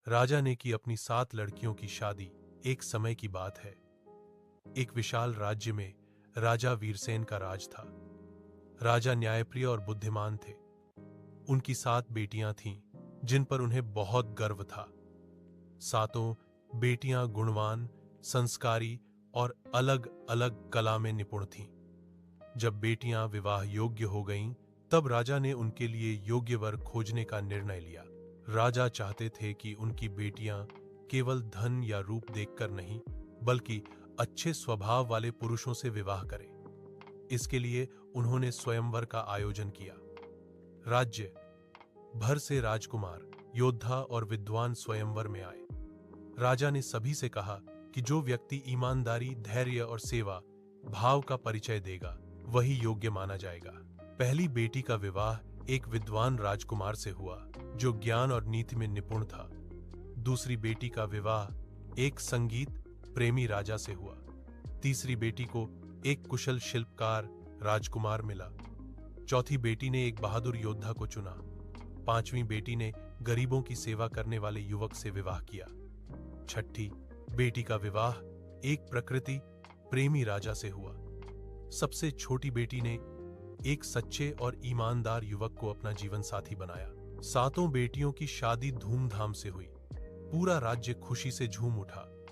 राजा ने की अपनी 7 लड़कियों की शादी। एक समय की बात है। एक विशाल राज्य में राजा वीरसेन का राज था। राजा न्यायप्रिय और बुद्धिमान थे। उनकी 7 बेटियां थीं, जिन पर उन्हें बहुत गर्व था। सातों बेटियां गुणवान, संस्कारी और अलग-अलग कला में निपुण थीं। जब बेटियां विवाह योग्य हो गईं, तब राजा ने उनके लिए योग्य वर खोजने का निर्णय लिया। राजा चाहते थे कि उनकी बेटियां केवल धन या रूप देखकर नहीं, बल्कि अच्छे स्वभाव वाले पुरुषों से विवाह करें। इसके लिए उन्होंने स्वयंवर का आयोजन किया। राज्य भर से राजकुमार, योद्धा और विद्वान स्वयंवर में आए। राजा ने सभी से कहा कि जो व्यक्ति ईमानदारी, धैर्य और सेवा भाव का परिचय देगा, वही योग्य माना जाएगा। पहली बेटी का विवाह एक विद्वान राजकुमार से हुआ, जो ज्ञान और नीति में निपुण था। दूसरी बेटी का विवाह एक संगीत प्रेमी राजा से हुआ। तीसरी बेटी को एक कुशल शिल्पकार राजकुमार मिला। चौथी बेटी ने एक बहादुर योद्धा को चुना। पांचवी बेटी ने गरीबों की सेवा करने वाले युवक से विवाह किया। छठी बेटी का विवाह एक प्रकृति प्रेमी राजा से हुआ। सबसे छोटी बेटी ने एक सच्चे और ईमानदार युवक को अपना जीवन साथी बनाया। सातों बेटियों की शादी धूमधाम से हुई। पूरा राज्य खुशी से झूम उठा।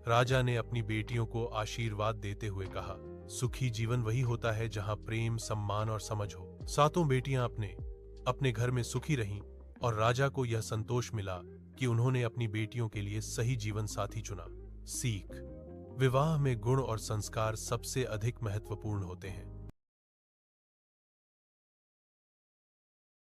राजा ने अपनी बेटियों को आशीर्वाद देते हुए कहा, सुखी जीवन वही होता है जहां प्रेम, सम्मान और समझ हो। सातों बेटियां अपने घर में सुखी रहीं और राजा को यह संतोष मिला कि उन्होंने अपनी बेटियों के लिए सही जीवन साथी चुना। सीख: विवाह में गुण और संस्कार सबसे अधिक महत्वपूर्ण होते हैं।